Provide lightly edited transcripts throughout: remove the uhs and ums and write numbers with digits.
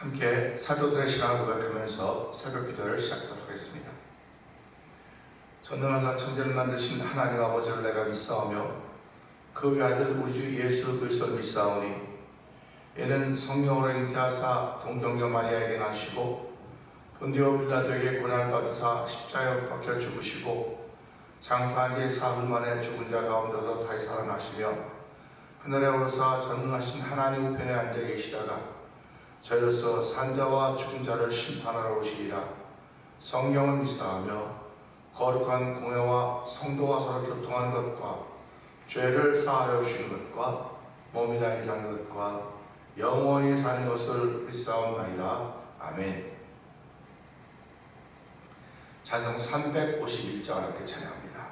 함께 사도들의 신앙을 고백하면서 새벽 기도를 시작하도록 하겠습니다. 전능하사 천지를 만드신 하나님 아버지를 내가 믿사오며 그 외아들 우리 주 예수 그리스도를 믿사오니 이는 성령으로 잉태하사 동정녀 마리아에게 나시고 본디오 빌라도에게 고난을 받으사 십자가에 박혀 죽으시고 장사한 지 사흘 만에 죽은 자 가운데서 다시 살아나시며 하늘에 오르사 전능하신 하나님 우편에 앉아 계시다가 저희로서 산자와 죽은 자를 심판하러 오시리라. 성령을 믿사하며 거룩한 공회와 성도와 서로 교통하는 것과 죄를 사하여 주시는 것과 몸이 다히 사는 것과 영원히 사는 것을 믿사옵나이다. 아멘. 찬송 351절 함께 찬양합니다.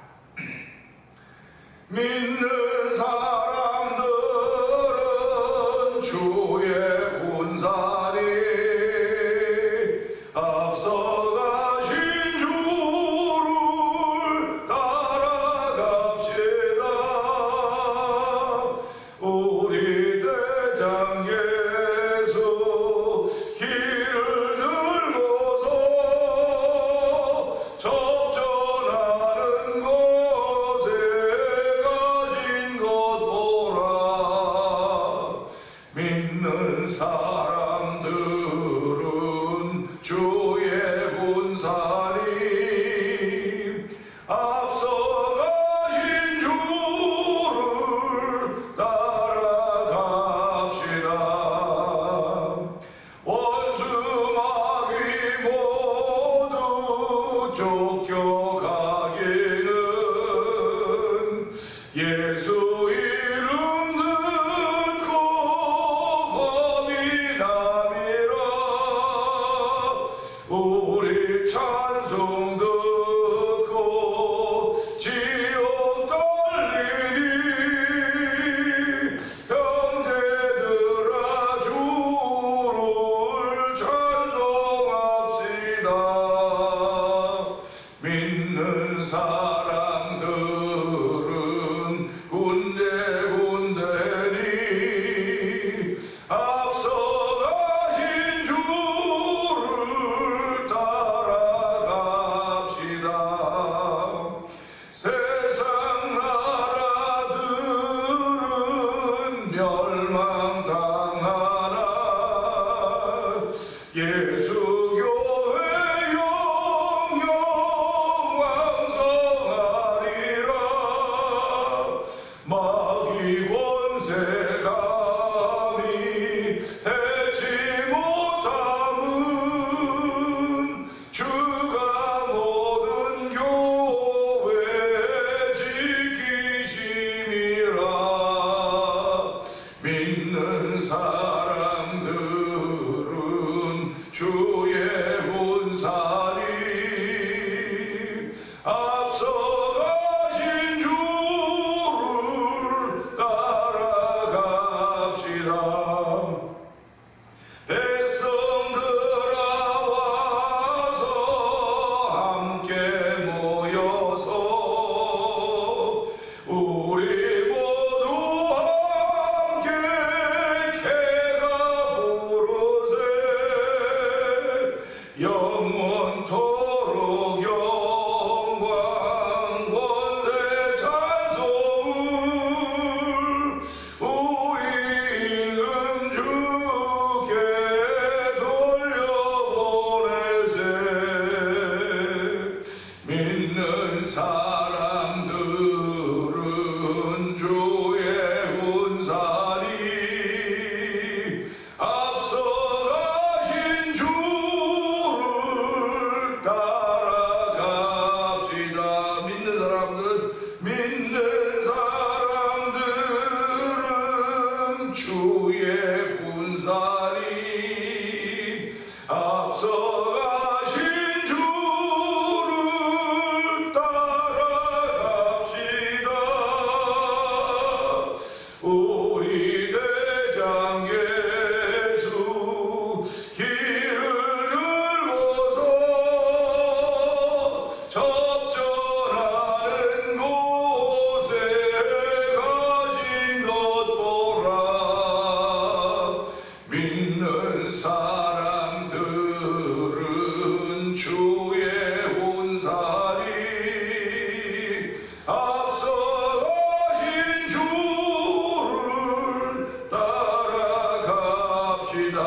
믿는 사람들은 주의 군사니 앞서가신 주를 따라갑시다. 우리 대장 예수 길을 들고서 접전하는 곳에 가진 것 보라. 믿는 사람들은 주의 군사니 앞서가신 주를 따라갑시다. 원수 마귀 모두 쫓겨가기는 예수 이름 듣고 겁이 남이라. 우리 찬송 듣고 지옥 떨리니 형제들아 주를 찬송합시다. 믿는 사람들은 군데군데니 앞서가신 주를 따라갑시다. 세상 나라들은 멸망당하나 예수 교회 영영 왕성하리라. 마귀 권세 감히 해치 못함은 주가 모든 교회 지키심이라. 믿는 사람들은 주의 군사니 앞서가신 주를 따라갑시다. 백성들아 와서 함께 모여서 우리 모두 함께 캐가 부르세. 영원토록 영광 권세 찬송을 우리 이름 주께 돌려보내세. 믿는 사람들은 주의 군사니 앞서가신 주를 따라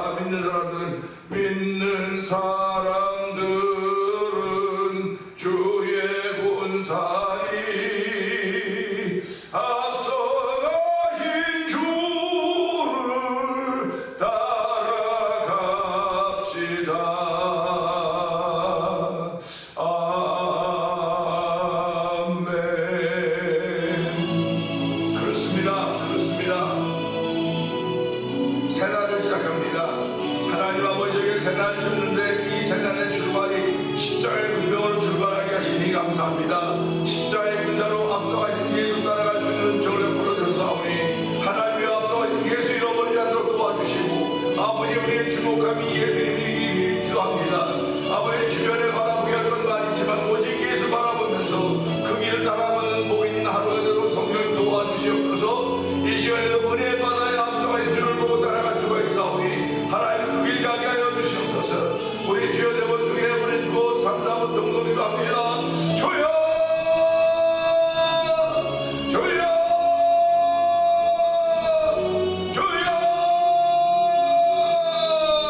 믿습니다. 믿는 사람들은 주의 군사니 앞서가신 주를 따라갑시다. 아멘. 그렇습니다. 새날을 시작합니다. 하나님 아버지에게 새날을 줬는데 이 새날의 출발이 십자가의 군병으로 출발하게 하시니 감사합니다. 십자가의 군자로 앞서가신 예수 따라갈 수 있는 은총을 풀어주사오니 하나님의 앞서가신 예수 잃어버리지 않도록 도와주시고 아버지 우리의 주목함이 예수님이기 기도합니다. 아버지 주변에 바라보게 할 건 많지만 오직 예수 바라보면서 그 길을 따라가는 복 있는 하루가 되도록 성령님 도와주시옵소서. 이 시간에도 은혜의 바다에 앞서가신 주를 보고 따라갈 수가 있사오니 하나님 그 길 가게 하여 주시옵소서. 우리 주여 대번 그게 버리고 3, 4번 동동이도 합니다. 주여 주여 주여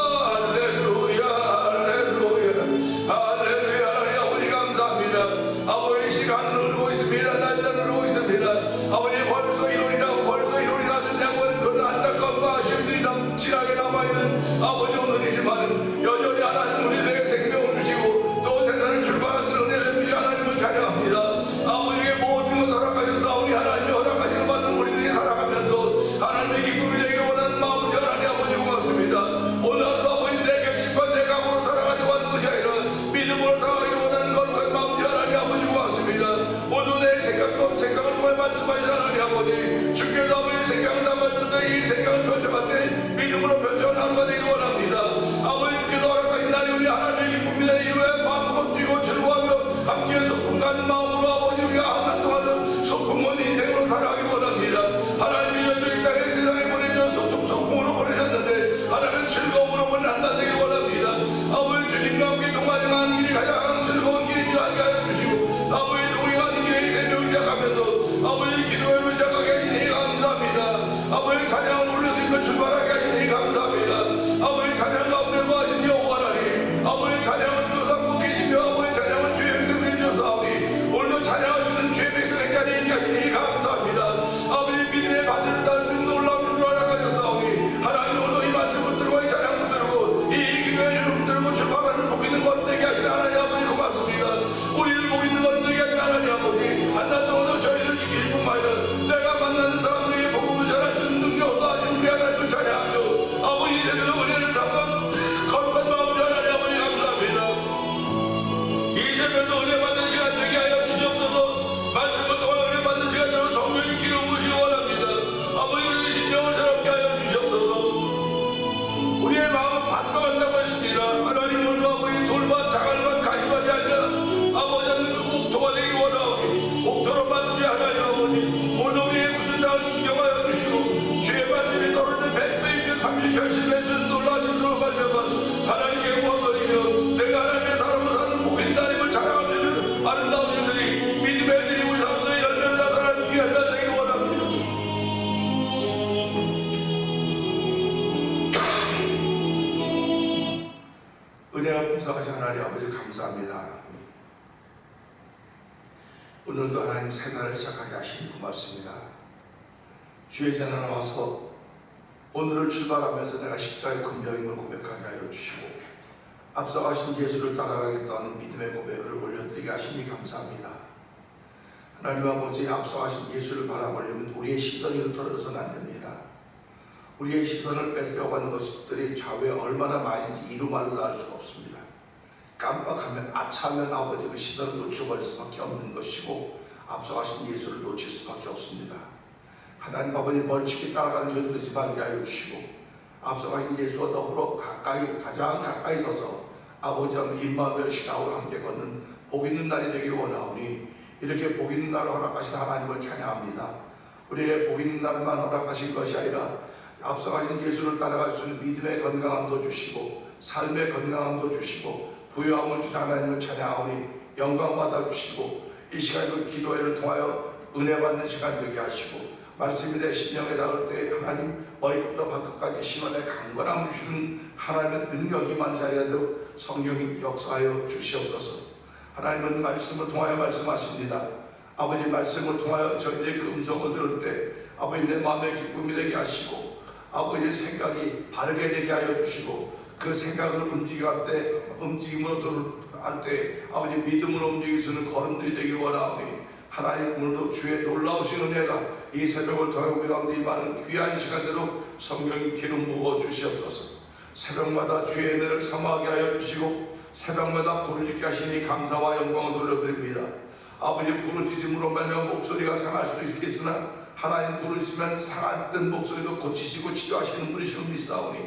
할렐루야 할렐루야 할렐루야. 아버지 감사합니다. 아버지 시간 누르고 있습니다. 날짜 누르고 있습니다. 아버지 벌써 1월이라 된다고 하는 그런 안타까움과 아쉬움들이 남진하게 남아있는 아버지 오늘이지만 여전히 하나님 우리에게 생명을 주시고 또 세상을 출발하시는 은혜를 빌려 하나님을 찬양합니다. 아버지에게 모든 것 허락하셨사오니 하나님이 허락하시는 받은 우리들이 살아가면서 하나님의 기쁨이 되기를 원하는 마음을 하나님 아버지 고맙습니다. 오늘 하루도 아버지 내 결심과 내 각오로 살아가려고 하는 것이 아니라 믿음으로 살아가기를 원하는 거룩한 마음을 하나님 아버지 고맙습니다. 오늘 내 생각을 통해 말씀하신 하나님 아버지 주께서 아버지 생각을 담아주셔서 이 생각을 펼쳐갈 때 믿음으로 펼쳐간 하루가 되기를 원합니다. 아버지 주께서 허락하신 날이 우리 하나님의 기쁨이나 이루에 마음껏 뛰고 즐거워하며 함께 소풍 가는 마음으로 아버지 우리가 한 달 동안 소풍 온 인생으로 살아가기를 원합니다. 하나님이 여전히 이 땅에 세상에 보내면 소풍으로 보내셨는데 하나님은 즐거움으로 보낸 한 달 되기를 원합니다. 아버지 주님과 함께 동행하는 길이 가장 즐거운 길인 줄 알게 하여 주시고 아버지 동행하는 길에 인생을 시작하면서 아버지 기도회를 시작하게 하시니 감사합니다. 아버지 찬양을 올려드리며 출발하게 하시니 감사합니다. 아버지 찬양 가운데 거하신 여호와 하나님 아버지 찬양을 주로 삼고 계시며 아버지 찬양을 주의 백성들이 주사오니 오늘도 찬양하시는 주의 백성의 자리에 있게 하시니 감사합니다. 아버지 믿음의 바늘을 따를 수 있는 놀라운 줄 알아가셨사오니 하나님 오늘도 이 말씀을 들고 이 찬양 들고 이 기도의 이름 들고 출발하는 복 있는 것 되게 하시는 하나님 아버지 고맙습니다. 우리를 복 있는 것 되게 하시는 하나님 아버지 한 달 동안도 저희를 지킬 뿐만 아니라 내가 만나는 사람들에게 복음을 전할 수 있는 능력도 하신 우리 하나님을 찬양하며 아버지 이제는 은혜를 잡아 거룩한 마음으로 하나님 아버지 감사합니다. 이 새벽도 은혜 받는 시간 되게 하여 주시옵소서. 말씀을 통해 은혜 받는 시간으로 성령의 기름 부시기 원합니다. 아버지 우리의 심령을 새롭게 하여 주시옵소서. 우리의 마음은 바꿔간다고 했습니다. 하나님 오늘 아버지 돌밭 자갈밭 가지밭이 아니라 아버지는 옥토가 되기 원하오니 옥토로 만드시 하나님 아버지 오늘 우리의 굳은 땅을 기경하여 주시고 주의 말씀이 떨어진 100배이며 30 결심했을 놀라운 일으로 말미암아 하나님께 구원드리며 내가 하나님의 사람으로 사는 복인 하나님을 자랑할 수 있는 아름다운 일들이 믿음의 일들이 우리 삶에 열매를 나타나는 귀한 날 되기를 원합니다. 은혜가 풍성하신 하나님 아버지 감사합니다. 오늘도 하나님 새날을 시작하게 하시니 고맙습니다. 주의 전에 나와서 오늘을 출발하면서 내가 십자가의 금병인 걸 고백하게 하여 주시고 앞서가신 예수를 따라가겠다는 믿음의 고백을 올려드리게 하시니 감사합니다. 하나님 아버지 앞서가신 예수를 바라보려면 우리의 시선이 흐트러져서는 안 됩니다. 우리의 시선을 뺏어가는 것들이 좌우에 얼마나 많은지 이루 말로 알 수가 없습니다. 깜빡하면 아차하면 아버지 그 시선을 놓쳐버릴 수밖에 없는 것이고 앞서가신 예수를 놓칠 수밖에 없습니다. 하나님 아버지 멀찍이 따라가는 저희들을 집안게 하여 주시고 앞서가신 예수와 더불어 가장 가까이 서서 아버지 하나님 임마누엘 신하로 함께 걷는 복 있는 날이 되기를 원하오니 이렇게 복 있는 날을 허락하신 하나님을 찬양합니다. 우리의 복 있는 날만 허락하신 것이 아니라 앞서가신 예수를 따라갈 수 있는 믿음의 건강함도 주시고 삶의 건강함도 주시고 부유함을 주신 하나님을 찬양하오니 영광 받아주시고 이 시간에도 기도회를 통하여 은혜 받는 시간 되게 하시고 말씀이 내 심령에 닿을 때 하나님 머리부터 발끝까지 심원에 강건함을 주시는 하나님의 능력이 만자리하도록 성령님 역사하여 주시옵소서. 하나님은 말씀을 통하여 말씀하십니다. 아버지 말씀을 통하여 저희의 그 음성을 들을 때 아버지 내 마음에 기쁨이 되게 하시고 아버지의 생각이 바르게 되게 하여 주시고 그 생각을 움직임으로 할 때 아버지 믿음으로 움직일 수 있는 걸음들이 되길 원하오니 하나님 오늘도 주의 놀라우신 은혜가 이 새벽을 통해 우리 가운데 임하는 귀한 시간대로 성령님 기름 부어 주시옵소서. 새벽마다 주의 은혜를 사모하게 하여 주시고 새벽마다 부르짖게 하시니 감사와 영광을 돌려드립니다. 아버지 부르짖음으로 말미암아 목소리가 상할 수도 있겠으나 하나님 부르시면 상했던 목소리도 고치시고 치료하시는 분이심을 믿사오니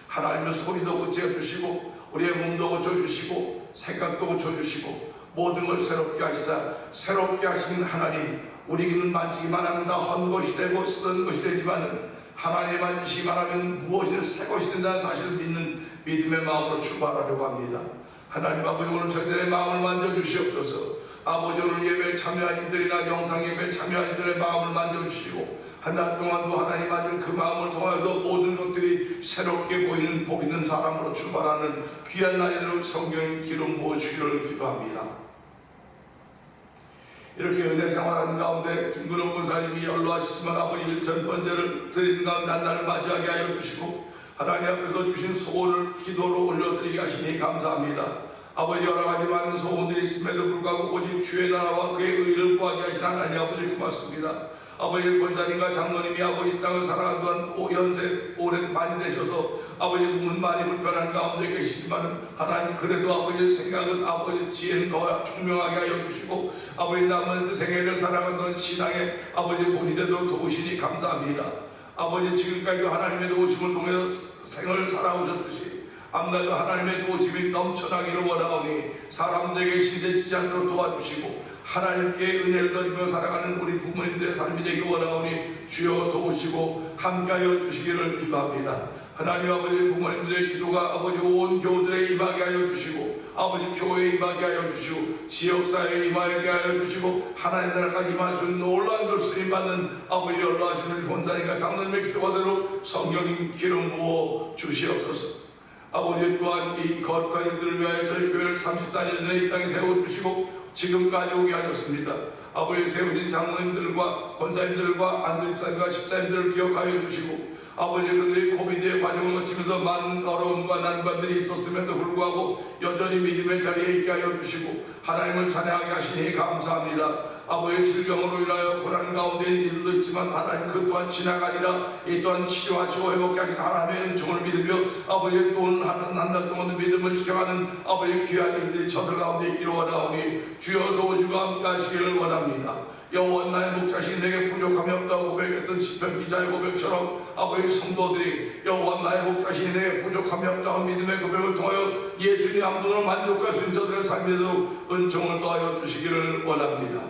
하나님의 소리도 고쳐주시고 우리의 몸도 고쳐주시고 생각도 고쳐주시고 모든 걸 새롭게 하시사 새롭게 하시는 하나님, 우리는 만지기만 합니다. 헌 것이 되고 쓰던 것이 되지만 하나님 만지시기만 하면 무엇이든 새 것이 된다는 사실을 믿는 믿음의 마음으로 출발하려고 합니다. 하나님 아버지 오늘 저희들의 마음을 만져주시옵소서. 아버지 오늘 예배에 참여한 이들이나 영상 예배에 참여한 이들의 마음을 만져주시고 한 달 동안도 하나님 만진 그 마음을 통해서 모든 것들이 새롭게 보이는 복 있는 사람으로 출발하는 귀한 날에도 성령 기름 부어주시기를 기도합니다. 이렇게 은혜 생활하는 가운데 김근호 권사님이 연로하시지만 아버지 1000번째를 드리는 가운데 한 달을 맞이하게 하여 주시고 하나님 앞에서 주신 소원을 기도로 올려드리게 하시니 감사합니다. 아버지 여러가지 많은 소원들이 있음에도 불구하고 오직 주의 나라와 그의 의를 구하게 하신 하나님 아버지 고맙습니다. 아버지 권사님과 장로님이 아버지 땅을 살아간 동안 연세 오래 많이 되셔서 아버지 몸은 많이 불편한 가운데 계시지만 하나님 그래도 아버지의 생각은 아버지 지혜는 더 총명하게 하여 주시고 아버지 남은 생애를 살아간 동안 신앙의 아버지 본이 되도록 도우시니 감사합니다. 아버지 지금까지도 하나님의 도우심을 통해서 생을 살아오셨듯이 앞날도 하나님의 도우심이 넘쳐나기를 원하오니 사람들에게 신세지지 않도록 도와주시고 하나님께 은혜를 얻으며 살아가는 우리 부모님들의 삶이 되길 원하오니 주여 도우시고 함께하여 주시기를 기도합니다. 하나님 아버지 부모님들의 기도가 아버지 온 교우들의 임하게 하여 주시고 아버지 교회에 임하게 하여 주시고 지역사회에 임하게 하여 주시고 하나님 나라까지 임할 수 있는 놀라운 것을 받는 아버지 연로하시는 권사님과 장로님의 기도가대로 성령님 기름 부어 주시옵소서. 아버지 또한 이 거룩한 이들을 위하여 저희 교회를 34년 전에 이 땅에 세워주시고 지금까지 오게 하셨습니다. 아버지 세우신 장로님들과 권사님들과 안도집사님과 집사님들을 기억하여 주시고 아버지 그들이 코비드의 과정을 거치면서 많은 어려움과 난관들이 있었음에도 불구하고 여전히 믿음의 자리에 있게 하여 주시고 하나님을 찬양하게 하시니 감사합니다. 아버지의 질병으로 인하여 고난 가운데 일도 있지만 하나님 그 또한 지나가니라 이 또한 치료하시고 회복케 하신 하나님의 은총을 믿으며 아버지 또한 한 달 동안 믿음을 지켜가는 아버지의 귀한 일들이 저들 가운데 있기를 원하오니 주여 도우시고 함께 하시기를 원합니다. 여호와 나의 목자신 내게 부족함이 없다고 고백했던 시편 기자의 고백처럼 아버지 성도들이 여호와 나의 목자신 내게 부족함이 없다고 믿음의 고백을 통하여 예수님 한 분으로 만족할 수 있는 저들의 삶에도 은총을 더하여 주시기를 원합니다.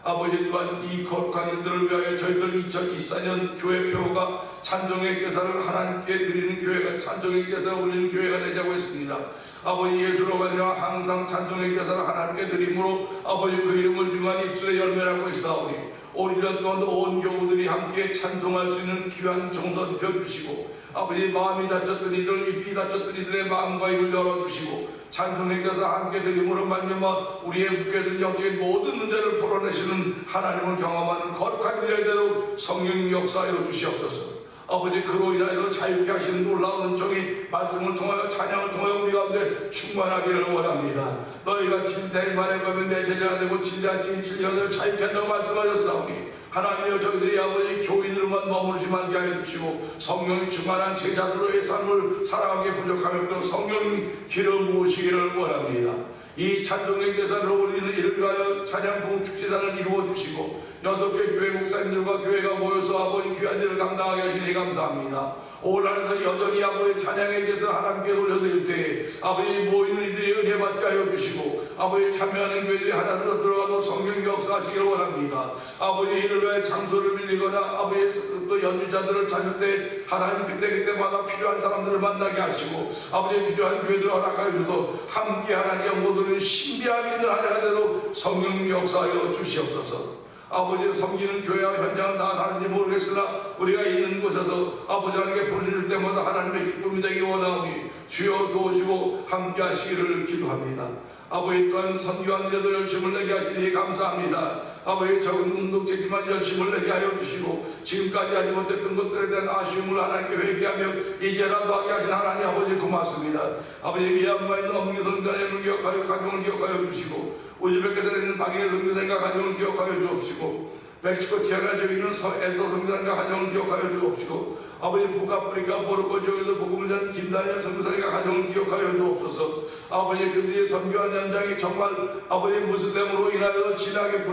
아버지 또한 이 거룩한 이들을 위하여 저희들 2024년 교회 표가 찬송의 제사를 하나님께 드리는 교회가 찬송의 제사를 올리는 교회가 되자고 했습니다. 아버지 예수로 말미암아 항상 찬송의 제사를 하나님께 드림으로 아버지 그 이름을 중한 입술의 열매라고 했사오니 올 1년 동안도 온 교우들이 함께 찬송할 수 있는 귀한 정도 펴주시고 아버지 마음이 다쳤던 이들 입이 다쳤던 이들의 마음과 입을 열어주시고 찬송의 제사 함께 드림으로 말미암아 우리의 묶여든 영적인 모든 문제를 풀어내시는 하나님을 경험하는 거룩한 일대로 성령 역사하여 주시옵소서. 아버지 그로 인하여 자유케 하시는 놀라운 은총이 말씀을 통하여 찬양을 통하여 우리 가운데 충만하기를 원합니다. 너희가 진대에 만에 가면 내 제자가 되고 진대한 진실령을 자유케 한다고 말씀하셨사오니 하나님여 저희들이 아버지 교인으로만 머무르지 말게 하여 주시고 성령이 충만한 제자들의 삶을 살아가기에 부족함이 없도록 성령 기름 부으시기를 원합니다. 이 찬송의 제사를 올리는 이를 위하여 찬양 봉축제단을 이루어 주시고 6개 교회 목사님들과 교회가 모여서 아버지 귀한 일을 감당하게 하시니 감사합니다. 올 한해도 여전히 아버지 찬양의 제사 하나님께 올려드릴 때 아버지 모이는 이들이 은혜 받게 하여 주시고 아버지 참여하는 교회들이 하나님으로 들어가도 성령 역사하시기를 원합니다. 아버지 이를 위해 장소를 빌리거나 아버지 또 연주자들을 찾을 때 하나님 그때마다 필요한 사람들을 만나게 하시고 아버지 필요한 교회들을 허락하여 주셔서 함께 하나님 영혼들은 신비한 일을 하게 하도록 성령 역사하여 주시옵소서. 아버지 섬기는 교회와 현장은 다 다른지 모르겠으나 우리가 있는 곳에서 아버지 하나님께 부르실 때마다 하나님의 기쁨이 되기 원하오니 주여 도우시고 함께 하시기를 기도합니다. 아버지 또한 선교하는 데도 열심을 내게 하시니 감사합니다. 아버지 적은 운동체지만 열심을 내게 하여 주시고 지금까지 하지 못했던 것들에 대한 아쉬움을 하나님께 회개하며 이제라도 하게 하신 하나님 아버지 고맙습니다. 아버지 미얀마에 있는 엄기 선교사님을 기억하여 가정을 기억하여 주시고 우즈베키스탄에 있는 박인혜 선교사님과 가정을 기억하여 주옵시고 멕시코 티아라주에 있는 에서 선교사님과 가정을 기억하여 주옵시고 아버지 북아프리카 모로코 지역에서 복음을 전하는 김다니엘 선교사님과 가정을 기억하여 주옵소서. 아버지 그들의 선교한 현장이 정말 아버지 무슬림으로 인하여 진하게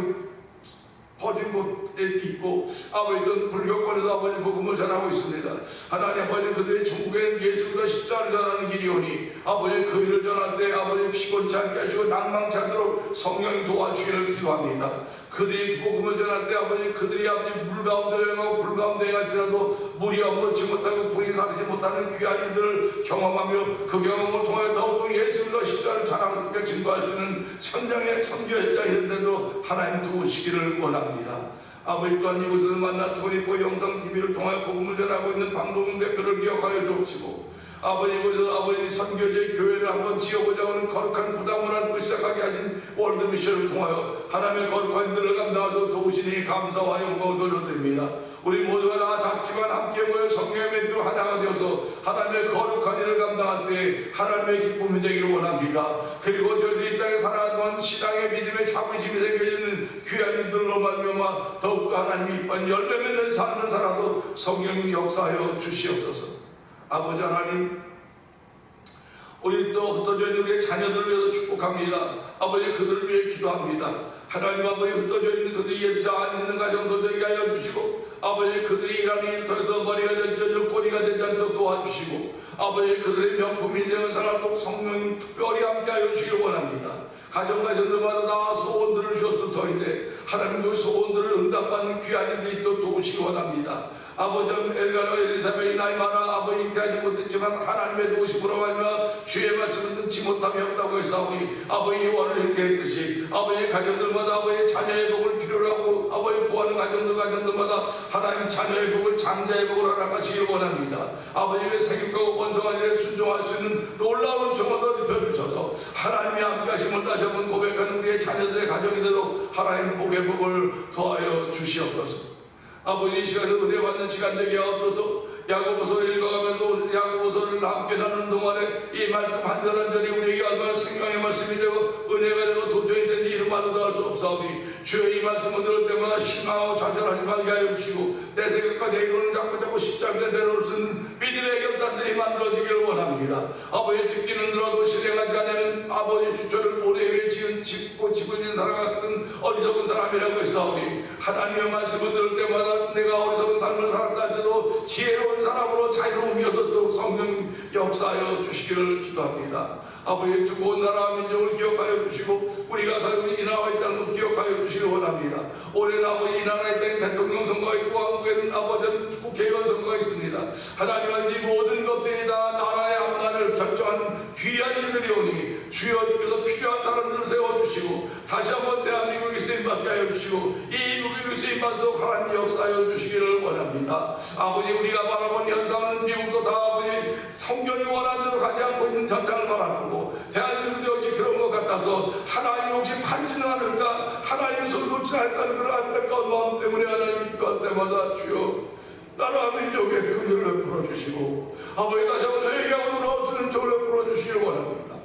퍼진 곳에 있고 아버지는 불교권에서 아버지 복음을 전하고 있습니다. 하나님 아버지 그들의 천국에 예수가 십자가를 전하는 길이오니 아버지 그 일을 전할 때 아버지 피곤치 않게 하시고 낭망치 않도록 성령이 도와주시기를 기도합니다. 그들이 복음을 전할 때 아버지 그들이 아버지 물 가운데 여행하고 불 가운데 여행할지라도 물이 없지 못하고 불이 사르지 못하는 귀한 이들을 경험하며 그 경험을 통하여 더욱더 예수가 십자가를 자랑스럽게 증거할 수 있는 현장의 선교 현장인데도 하나님 도우시기를 원합니다. 아버지 또한 이곳에서 만난 토니포 영상TV를 통하여 복음을 전하고 있는 방동훈 대표를 기억하여 주옵시고 아버지 이곳에서 아버지 선교제 교회를 한번 지어보자고 하는 거룩한 부담을 안고 시작하게 하신 월드미션을 통하여 하나님의 거룩한 일들을 감당하셔서 도우시니 감사와 영광을 돌려드립니다. 우리 모두가 다 작지만 함께 모여 성령의 멘트로 하나가 되어서 하나님의 거룩한 일을 감당할 때 하나님의 기쁨이 되기를 원합니다. 그리고 저희들이 이 땅에 살아가는 신앙의 믿음의 자부심이 생겨있는 귀한 이들로 말미암아 더욱더 하나님이 이쁜 열매 맺는 삶을 살아도 성령님 역사하여 주시옵소서. 아버지 하나님 우리 또 흩어져 있는 우리의 자녀들을 위해서 축복합니다. 아버지 그들을 위해 기도합니다. 하나님 아버지 흩어져 있는 그들이 예수 안 있는 가정도 되게 하여 주시고 아버지 그들이 일하는 일 통해서 머리가 되지 않도록 꼬리가 되지 않도록 도와주시고 아버지 그들의 명품 인생을 살아도록 성령님 특별히 함께 하여 주시길 원합니다. 가정가정들마다 다 소원들을 주셨을 터인데 하나님 그 소원들을 응답받는 귀한 이들이 또 도우시기 원합니다. 아버지 엘가와 엘리사벳이 나이 많아 아버지 잉태하지 못했지만 하나님의 도우심으로 말미암아 주의 말씀을 듣지 못함이 없다고 했사오니 아버지 유언을 잉태했듯이 아버지의 가정들마다 아버지의 자녀의 복을 필요로 하고 아버지 구하는 가정들마다 하나님 자녀의 복을 장자의 복을 허락하시길 원합니다. 아버지의 생육하고 번성한 일에 순종할 수 있는 놀라운 정원을 입혀주셔서 하나님이 함께 하심을 다시 한번 고백하는 우리의 자녀들의 가정인데도 하나님 복의 복을 더하여 주시옵소서. 아버지 이 시간에 은혜 받는 시간 되게 하옵소서. 야고보서를 읽어가면서 야고보서를 함께 나누는 동안에 이 말씀 한 절 한 절이 우리에게 얼마나 생명의 말씀이 되고 은혜가 되고 도전이 된지 이름만으로도 알 수 없사오니 주여 이 말씀을 들을 때마다 실망하고 좌절하지 말게 하여 주시고 내 생각과 내 이론을 자꾸 십자가에 내려올 수 있는 믿음의 결단들이 만들어지기를 원합니다. 아버지 듣기는 들어도 실행하지 않으면 아버지 주처를 모래 위에 짓고 집을 지은 사람 같은 어리석은 사람이라고 했사오니 하나님의 말씀을 들을 때마다 내가 어리석은 삶을 살았다 할지라도 지혜로운 사람으로 자유로움이어서 성령 역사하여 주시기를 기도합니다. 아버지 뜨거운 나라와 민족을 기억하여 주시고 우리가 살고 있는 이 나라와 이 땅도 기억하여 주시길 원합니다. 올해는 아버지 이 나라에 땅 대통령 선거가 있고 한국에는 아버지 국회의원 선거가 있습니다. 하나님 아버지 모든 것들이 다 나라의 앞날을 결정하는 귀한 일들이 오니 주여 주께서 필요한 사람들을 세워주시고 다시 한번 대한민국이 쓰임받게 하여 주시고 이 미국이 쓰임받도록 하나님 역사하여 주시기를 원합니다. 아버지 우리가 바라본 현상은 미국도 다 아버지 성경이 원하는 대로 가지 않고 있는 현상을 바라보고 대한민국도 역시 그런 것 같아서 하나님 혹시 판지는 않을까 하나님 손을 놓지 않을까 그런 안타까운 마음 때문에 하나님 기도할 때마다 주여 나라 민족의 긍휼을 베풀어 주시고 아버지 다시 한번 회개하고 돌아오시는 쪽을 베풀어 주시길 원합니다.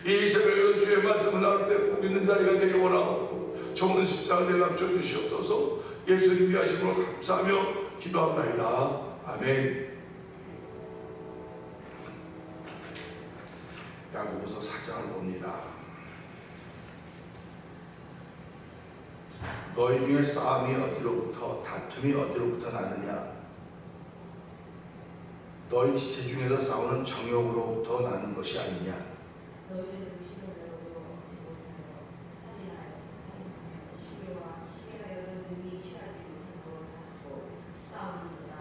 이 새벽에 주의 말씀을 나눌 때 복 있는 자리가 되길 원하고 좋은 십자가를 감춰 주시옵소서. 예수님 위하심으로 감사하며 기도합나이다. 아멘. 야고보서 4장을 봅니다. 너희 중에 싸움이 어디로부터 다툼이 어디로부터 나느냐? 너희 지체 중에서 싸우는 정욕으로부터 나는 것이 아니냐? 너희는 무시하려고 얻지 못하여 살인하여 시기와 시기하여는 능히 취하지 못한 것 같고 싸우는도다.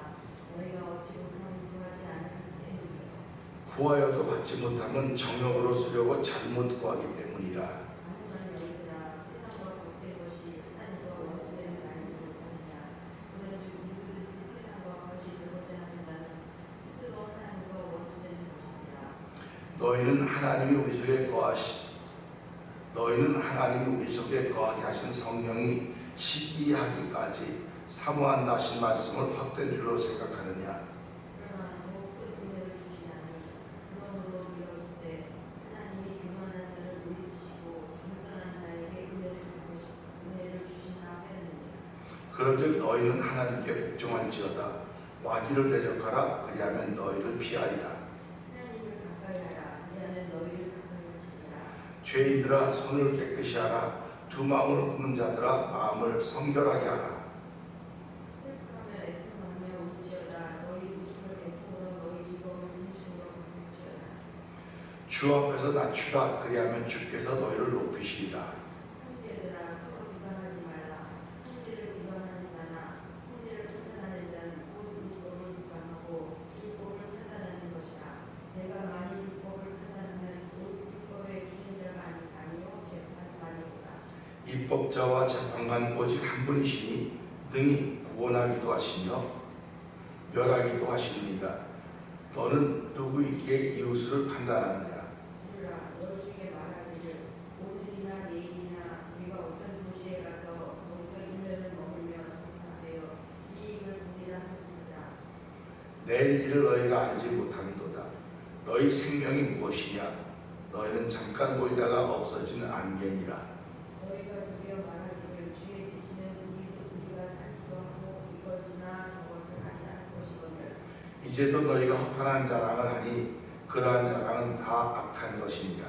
너희가 얻지 못하면 구하지 않는 때문이요. 구하여도 받지 못하면 정욕으로 쓰려고 잘못 구하기 때문이라. 아무나 너희가 세상과 복된 것이 하나님과 원수되는 날 너희는 하나님이 우리 속에 거하게 하신 성령이 시기하기까지 사모한다 하신 말씀을 헛된 줄로 생각하느냐. 그러나 더욱 큰 은혜를 주시나니 그러므로 믿었을 때 하나님이 교만한 자를 물리치시고 겸손한 자에게 은혜를 주신다 하였느니라. 그런즉 너희는 하나님께 복종할지어다. 마귀를 대적하라. 그리하면 너희를 피하리라. 하나님을 가까이 하라. 그리하면 너희를 가까이 하시리라. 죄인들아 손을 깨끗이 하라. 두 마음을 품는 자들아 마음을 성결하게 하라. 슬퍼하며 애통하며 울지어다. 너희 웃음을 애통으로 너희 즐거움을 힘심으로 바꾸지어다. 주 앞에서 낮추라. 그리하면 주께서 너희를 높이시리라. 형제들아 서로 비방하지 말라. 형제를 비방하는 자나 형제를 판단하는 자는 곧 율법을 비방하고 율법을 판단하는 것이라. 내가 만일 율법을 판단하면 곧 율법의 주는 자가 아니요 재판관이로다. 입법자와 재판관 오직 한 분이시니 능히 구원하기도 하시며 멸하기도 하시니라. 너는 누구에게 이웃을 판단하느냐. 주라 너 중에 말하기를 오늘이나 내일이나 우리가 어떤 도시에 가서 거기서 1년을 머물며 정사하여 이익을 보리라 할지니라. 내일 일을 너희가 알지 못하는도다. 너희 생명이 무엇이냐. 너희는 잠깐 보이다가 없어지는 안개니라. 너희가 도리어 말하기를 주의 계시는 우리가 살기도 하고 이것이나 저것을 아니라 것이거늘. 이제도 너희가 허탄한 자랑을 하니 그러한 자랑은 다 악한 것이니라.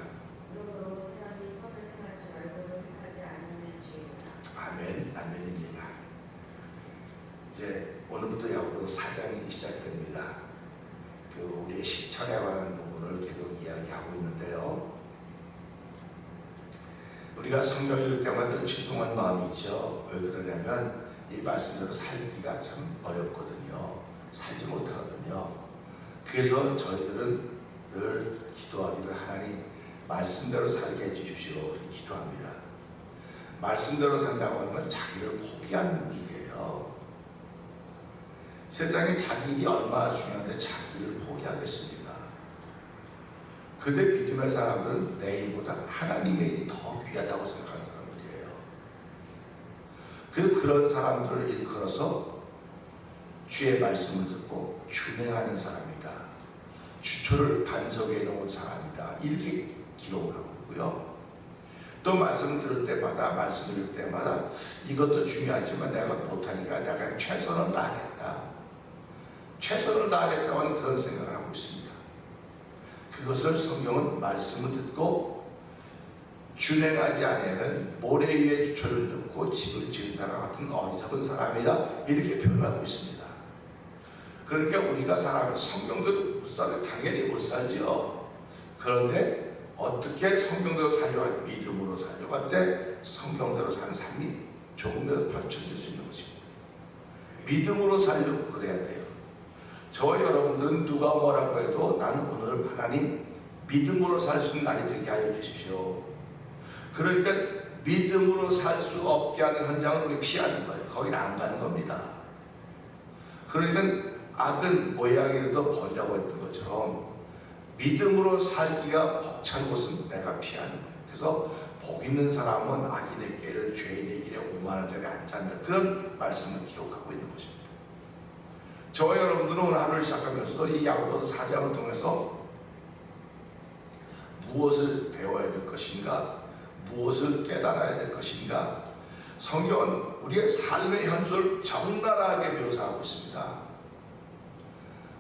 그러므로 사람이 선을 행할 줄 알고도 행하지 않는 죄이다. 아멘. 아멘입니다. 이제 오늘부터 야고보서 4장이 시작됩니다. 우리의 실천에 관한 부분을 계속 이야기하고 있는데요. 우리가 성경 읽을 때마다 늘 죄송한 마음이 있죠. 왜 그러냐면 이 말씀대로 살기가 참 어렵거든요. 살지 못하거든요. 그래서 저희들은 늘 기도하기를 하나님 말씀대로 살게 해주십시오. 기도합니다. 말씀대로 산다고 하는 건 자기를 포기하는 일이에요. 세상에 자기 일이 얼마나 중요한데 자기를 포기하겠습니까? 근데 믿음의 사람들은 내 일보다 하나님의 일이 더 귀하다고 생각하는 사람들이에요. 그런 사람들을 일컬어서 주의 말씀을 듣고 준행하는 사람이다. 주초를 반석에 놓은 사람이다. 이렇게 기록을 하고 있고요. 또 말씀을 들을 때마다, 말씀을 읽을 때마다 이것도 중요하지만 내가 못하니까 내가 그냥 최선을 다하겠다. 최선을 다하겠다고 하는 그런 생각을 하고 있습니다. 그것을 성경은 말씀을 듣고 준행하지 않으면 모래 위에 주초를 듣고 집을 지은 사람 같은 어리석은 사람이다. 이렇게 표현하고 있습니다. 그러니까 우리가 사람을 성경대로 못 살아요. 당연히 못 살죠. 그런데 어떻게 성경대로 살려고 할 때, 믿음으로 살려고 할 때 성경대로 사는 삶이 조금이라도 펼쳐질 수 있는 것입니다. 믿음으로 살려고 그래야 돼요. 저와 여러분들은 누가 뭐라고 해도 난 오늘 하나님 믿음으로 살 수 있는 날이 되게 하여 주십시오. 그러니까 믿음으로 살 수 없게 하는 현장을 우리 피하는 거예요. 거기는 안 가는 겁니다. 그러니까 악은 모양이라도 버리라고 했던 것처럼 믿음으로 살기가 벅찬 곳은 내가 피하는 거예요. 그래서 복 있는 사람은 악인의 길을 죄인의 길에 오만한 자리에 앉지 않는다. 그런 말씀을 기록하고 있는 것입니다. 저와 여러분들은 오늘 하루를 시작하면서 이 야고보서 4장을 통해서 무엇을 배워야 될 것인가, 무엇을 깨달아야 될 것인가, 성경은 우리의 삶의 현실을 적나라하게 묘사하고 있습니다.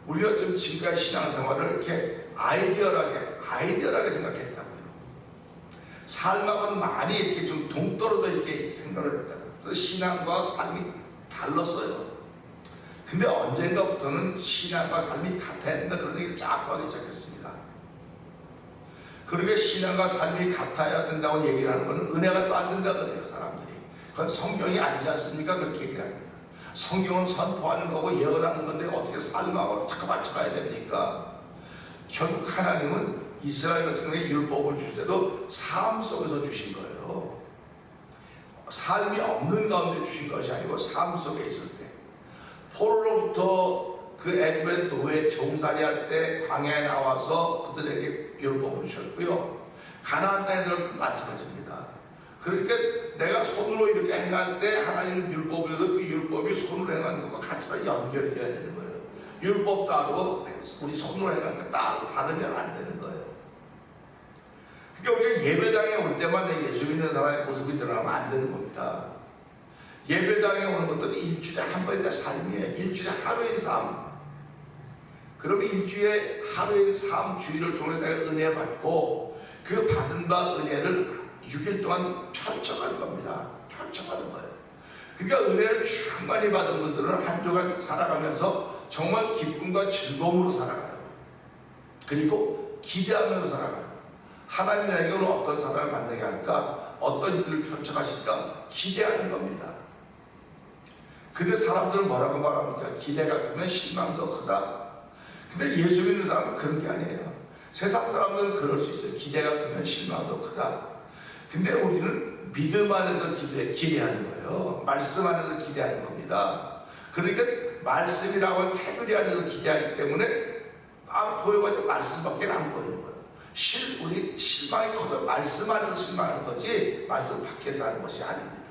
우리가 좀 지금까지 신앙생활을 이렇게 아이디얼하게 생각했다고요. 삶하고는 많이 이렇게 좀 동떨어져 이렇게 생각을 했다고요. 그래서 신앙과 삶이 달랐어요. 근데 언젠가부터는 신앙과 삶이 같아야 된다 그런 얘기를 자꾸 하기 시작했습니다. 그러니까 신앙과 삶이 같아야 된다고 얘기를 하는 건 은혜가 또 안 된다 그래요, 사람들이. 그건 성경이 아니지 않습니까? 그렇게 얘기를 합니다. 성경은 선포하는 거고 예언하는 건데 어떻게 삶하고 자꾸 맞춰가야 됩니까? 결국 하나님은 이스라엘 백성에게 율법을 주실 때도 삶 속에서 주신 거예요. 삶이 없는 가운데 주신 것이 아니고 삶 속에 있을 때, 포로로부터 그 애굽의 노예 종살이 할 때 광야에 나와서 그들에게 율법으로 주셨고요. 가나안 땅에 들어갈 때 마찬가지입니다. 그러니까 내가 손으로 이렇게 행할 때 하나님은 율법을 줘서 그 율법이 손으로 행하는 것과 같이 다 연결이 돼야 되는 거예요. 율법 따로 우리 손으로 행하는 거 따로 다르면 안 되는 거예요. 그러니까 우리가 예배당에 올 때만 내 예수 믿는 사람의 모습이 드러나면 안 되는 겁니다. 예배당에 오는 것들은 일주일에 한 번의 삶이에요. 일주일에 하루의 삶. 그러면 일주일에 하루의 삶 주일을 통해 내가 은혜 받고 그 받은 바 은혜를 6일 동안 펼쳐가는 겁니다. 펼쳐가는 거예요. 그러니까 은혜를 충만히 받은 분들은 한 주간 살아가면서 정말 기쁨과 즐거움으로 살아가요. 그리고 기대하면서 살아가요. 하나님 나에게 오늘 어떤 사람을 만나게 할까? 어떤 일을 펼쳐가실까? 기대하는 겁니다. 근데 사람들은 뭐라고 말합니까? 기대가 크면 실망도 크다. 근데 예수 믿는 사람은 그런 게 아니에요. 세상 사람들은 그럴 수 있어요. 기대가 크면 실망도 크다. 근데 우리는 믿음 안에서 기대하는 거예요. 말씀 안에서 기대하는 겁니다. 그러니까 말씀이라고 하는 테두리 안에서 기대하기 때문에 안 보여가지고 말씀밖에 안 보이는 거예요. 우리 실망이 커도 말씀 안에서 실망하는 거지 말씀 밖에서 하는 것이 아닙니다.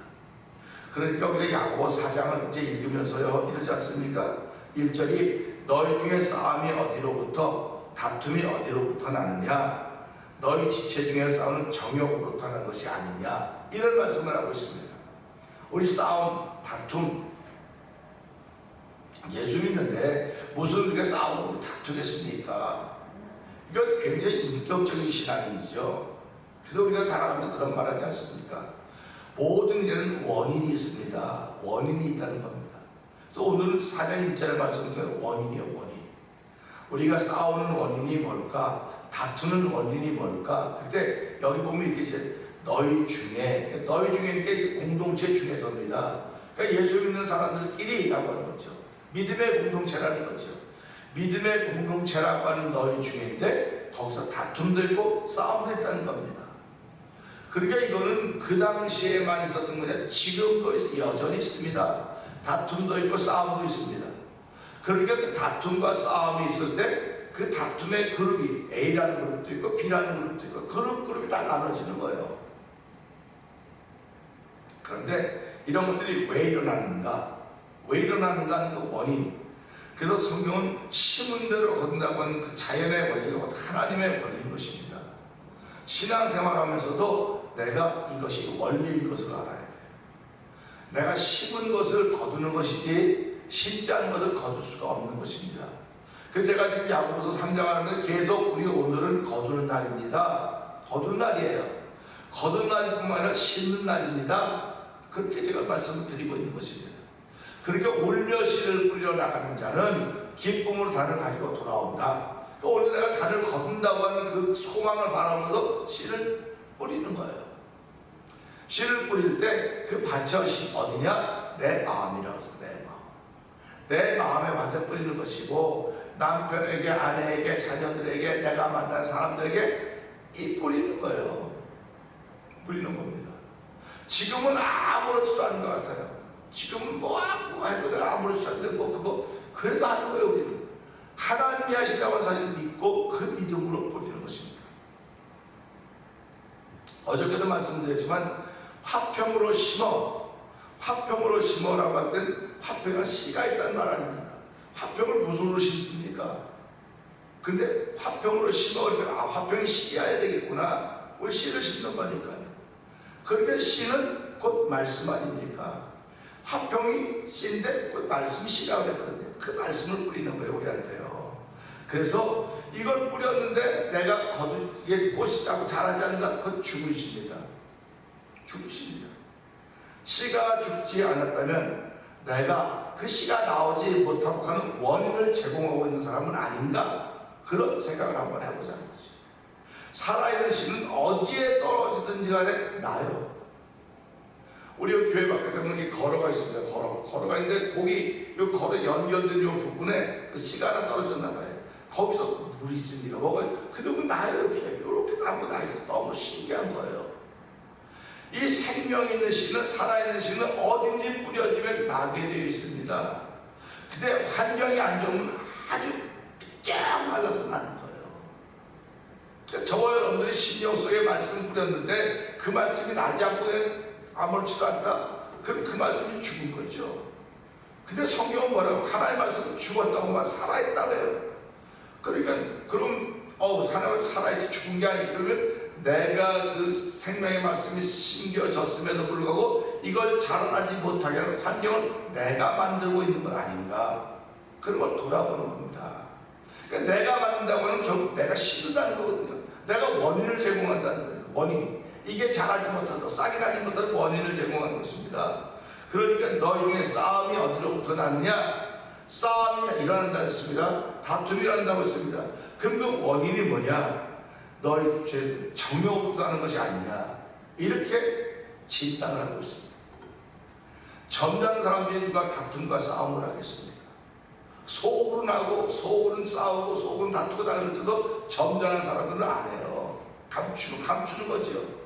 그러니까 우리가 야고보 4장을 이제 읽으면서요 이러지 않습니까? 1절이 너희 중에 싸움이 어디로부터 다툼이 어디로부터 나느냐 너희 지체 중에 싸우는 정욕으로부터 나는 것이 아니냐 이런 말씀을 하고 있습니다. 우리 싸움 다툼 예수 믿는데 무슨 우리가 싸움으로 다투겠습니까? 이건 굉장히 인격적인 신앙이죠. 그래서 우리가 살아가면서 그런 말 하지 않습니까? 모든 일에는 원인이 있습니다. 원인이 있다는 겁니다. 그래서 오늘은 4장 1절의 말씀은 원인이요, 원인. 우리가 싸우는 원인이 뭘까? 다투는 원인이 뭘까? 그때 여기 보면 이렇게 이제 너희 중에 이렇게 공동체 중에서입니다. 그러니까 예수 믿는 사람들끼리라고 하는 거죠. 믿음의 공동체라는 거죠. 믿음의 공동체라고 하는 너희 중에인데 거기서 다툼도 있고 싸움도 있다는 겁니다. 그러니까 이거는 그 당시에만 있었던 거냐 지금도 여전히 있습니다. 다툼도 있고 싸움도 있습니다. 그러니까 그 다툼과 싸움이 있을 때 그 다툼의 그룹이 A라는 그룹도 있고 B라는 그룹도 있고 그룹이 다 나눠지는 거예요. 그런데 이런 것들이 왜 일어나는가? 왜 일어나는가 하는 그 원인. 그래서 성경은 심은 대로 거둔다고 하는 그 자연의 원리가 하나님의 원리인 것입니다. 신앙생활하면서도 내가 이것이 원리인 것을 알아야 돼요. 내가 심은 것을 거두는 것이지 심지 않은 것을 거둘 수가 없는 것입니다. 그래서 제가 지금 야고보서 3장 하는데 계속 우리 오늘은 거두는 날입니다. 거두는 날이에요. 거두는 날일 뿐만 아니라 심는 날입니다. 그렇게 제가 말씀을 드리고 있는 것입니다. 그러니까 울며 씨를 뿌려 나가는 자는 기쁨으로 단을 가지고 돌아온다. 그러니까 오늘 내가 단을 거둔다고 하는 그 소망을 바라면서 씨를 뿌리는 거예요. 씨를 뿌릴 때 그 밭이 어디냐? 내 마음이라고 해서 내 마음. 내 마음의 밭에 뿌리는 것이고 남편에게, 아내에게, 자녀들에게, 내가 만난 사람들에게 이 뿌리는 거예요. 뿌리는 겁니다. 지금은 아무렇지도 않은 것 같아요. 지금은 뭐 해도 내가 아무렇지도 않은데 그래도 하는 거예요. 우리는 하나님이 하신다고 하는 사실을 믿고 그 믿음으로 뿌리는 것입니다. 어저께도 말씀드렸지만 화평으로 심어라고 할 땐 화평은 씨가 있다는 말 아닙니다. 화평을 무슨 으로 심습니까? 근데 화평으로 심어버리면 화평이 씨여야 되겠구나. 우리 씨를 심는 거니까요. 그러니까 씨는 곧 말씀 아닙니까? 화평이 씨인데 그 말씀이 씨라고 했거든요. 그 말씀을 뿌리는 거예요, 우리한테요. 그래서 이걸 뿌렸는데 내가 거두게 꽃이라고 자라지 않는다. 그건 죽은 씨입니다. 죽은 씨입니다. 씨가 죽지 않았다면 내가 그 씨가 나오지 못하고 하는 원인을 제공하고 있는 사람은 아닌가? 그런 생각을 한번 해보자는 거죠. 살아있는 씨는 어디에 떨어지든지 간에 나요. 우리 교회 밖에 보면 걸어가 있습니다. 걸어가 있는데 거기 요 걸어 연결된 요 부분에 그 씨가 하나 떨어졌나 봐요. 거기서 물이 있습니다. 근데 그 나요 이렇게 나무 나있어. 너무 신기한 거예요. 이 생명 있는 씨는 살아있는 씨는 어딘지 뿌려지면 나게 되어 있습니다. 근데 환경이 안 좋으면 아주 쫙 말라서 나는 거예요. 저와 여러분들이 심령 속에 말씀을 뿌렸는데 그 말씀이 나지 않고 그냥 아무렇지도 않다. 그럼 그 말씀이 죽은 거죠. 근데 성경은 뭐라고? 하나님의 말씀은 죽었다고만 살아있다고요. 그러니까 그럼 하나님은 살아있지 죽은 게 아니고 그러면 내가 그 생명의 말씀이 심겨졌음에도 불구하고 이걸 자라나지 못하게 하는 환경은 내가 만들고 있는 건 아닌가? 그런 걸 돌아보는 겁니다. 그러니까 내가 만든다고 하는 결국 내가 심는다는 거거든요. 내가 원인을 제공한다는 거예요. 원인. 이게 자라지 못하도록 싹이 나지 못하도록 원인을 제공하는 것입니다. 그러니까 너희 중에 싸움이 어디로부터 나느냐? 싸움이 일어난다 했습니다. 다툼이 일어난다고 했습니다. 그럼 그 원인이 뭐냐? 너희 죄 정욕으로부터 나는 것이 아니냐? 이렇게 진단을 하고 있습니다. 점잖은 사람들이 누가 다툼과 싸움을 하겠습니까? 속으로 나고 속으로는 싸우고 속으로는 다투고 다닐 때도 점잖은 사람들은 안 해요. 감추는 거죠.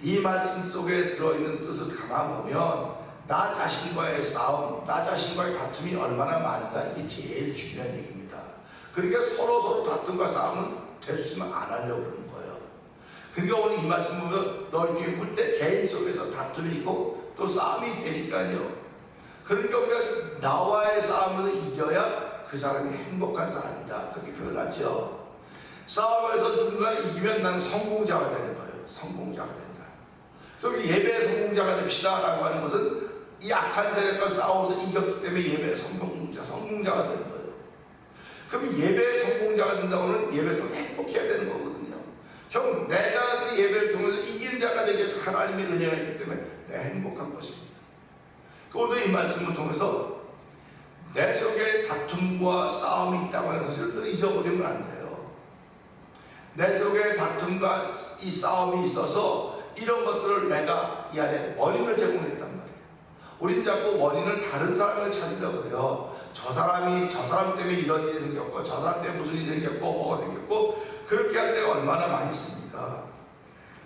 이 말씀 속에 들어있는 뜻을 가만 보면 나 자신과의 싸움, 나 자신과의 다툼이 얼마나 많은가 이게 제일 중요한 얘기입니다. 그러니까 서로 다툼과 싸움은 됐으면 안 하려고 그러는 거예요. 그러니까 오늘 이 말씀 보면 너희 중에 문제 개인 속에서 다툼이 있고 또 싸움이 되니까요. 그러니까 우리가 나와의 싸움에서 이겨야 그 사람이 행복한 사람이다. 그렇게 표현하죠. 싸움에서 누군가를 이기면 난 성공자가 되는 거예요. 성공자가 된다. 그래서 예배의 성공자가 됩시다 라고 하는 것은 이 악한 세력과 싸워서 이겼기 때문에 예배의 성공자가 되는 거예요. 그럼 예배의 성공자가 된다고는 예배도 행복해야 되는 거거든요. 결국 내가 그 예배를 통해서 이기는 자가 되기 위해서 하나님의 은혜가 있기 때문에 내가 행복한 것입니다. 오늘 이 말씀을 통해서 내 속에 다툼과 싸움이 있다고 하는 것을 잊어버리면 안 돼요. 내 속에 다툼과 이 싸움이 있어서 이런 것들을 내가 이 안에 원인을 제공했단 말이에요. 우린 자꾸 원인을 다른 사람을 찾으려고 그래요. 저 사람 때문에 이런 일이 생겼고 저 사람 때문에 무슨 일이 생겼고 뭐가 생겼고 그렇게 할 때가 얼마나 많이 있습니까?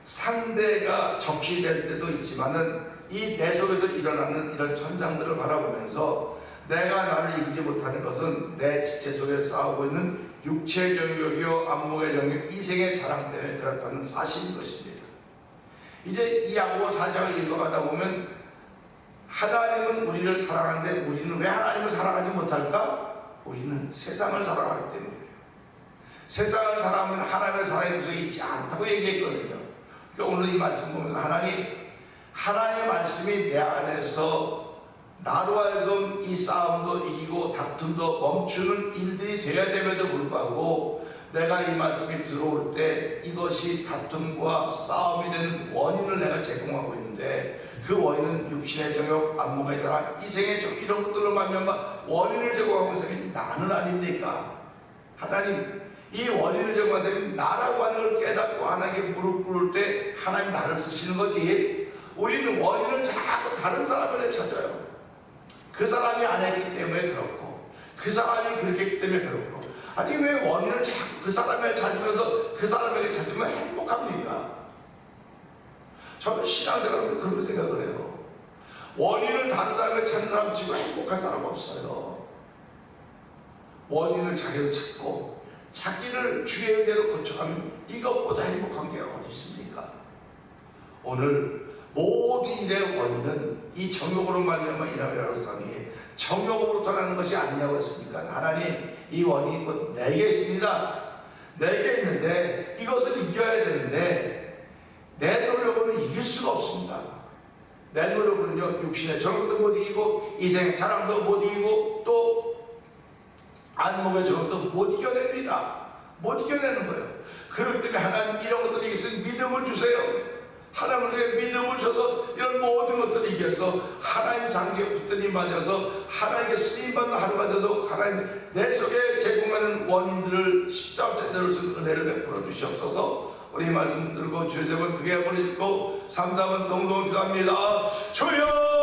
상대가 적시될 때도 있지만은 이 내 속에서 일어나는 이런 현상들을 바라보면서 내가 나를 이기지 못하는 것은 내 지체 속에 싸우고 있는 육체의 정욕이요 안목의 정욕 이생의 자랑 때문에 그렇다는 사실인 것입니다. 이제 이 야고보 4장을 읽어가다 보면 하나님은 우리를 사랑하는데 우리는 왜 하나님을 사랑하지 못할까? 우리는 세상을 사랑하기 때문이에요. 세상을 사랑하면 하나님의 사랑이 그속에 있지 않다고 얘기했거든요. 그러니까 오늘 이 말씀 보면 하나님의 말씀이 내 안에서 나로 하여금 이 싸움도 이기고 다툼도 멈추는 일들이 되어야 됨에도 불구하고 내가 이 말씀이 들어올 때 이것이 다툼과 싸움이 되는 원인을 내가 제공하고 있는데 그 원인은 육신의 정욕, 안목의 자랑, 이생의 정욕 이런 것들로 말미암아 원인을 제공하고 있는 사람이 나는 아닙니까? 하나님 이 원인을 제공한 사람이 나라고 하는 걸 깨닫고 하나님께 무릎 꿇을 때 하나님 나를 쓰시는 거지. 우리는 원인을 자꾸 다른 사람에게 찾아요. 그 사람이 안 했기 때문에 그렇고 그 사람이 그렇게 했기 때문에 그렇고 아니 왜 원인을 자꾸 그 사람에게 찾으면서 그 사람에게 찾으면 행복합니까? 저는 신앙생활은 그런 생각을 해요. 원인을 다른 사람에게 찾는 사람 치고 행복한 사람 없어요. 원인을 자기에서 찾고 자기를 주의 은혜로 고쳐가면 이것보다 행복한 게 어디 있습니까? 오늘 모든 일의 원인은 이 정욕으로 말미암아 일어나는 싸움이 정욕으로부터 나는 것이 아니냐고 했으니까 하나님 이 원인이 곧 내게 있습니다. 내게 있는데 이것을 이겨야 되는데 내 노력으로는 이길 수가 없습니다. 내 노력으로는요 육신의 정욕도 못 이기고 이생의 자랑도 못 이기고 또 안목의 정욕도 못 이겨냅니다. 못 이겨내는 거예요. 그렇기 때문에 하나님 이런 것들을 이길 수 있는 믿음을 주세요. 하나님을 믿음을 줘서 이런 모든 것들을 이겨서 하나님 장기에 붙들림 받아서 하나님께 쓰임받는 하루가 되도 하나님 내 속에 제공하는 원인들을 십자가에 내려줄 은혜를 베풀어 주시옵소서. 우리 말씀 들고 주의 제발 크게 버리시고 3, 4번 동동 기도합니다. 주여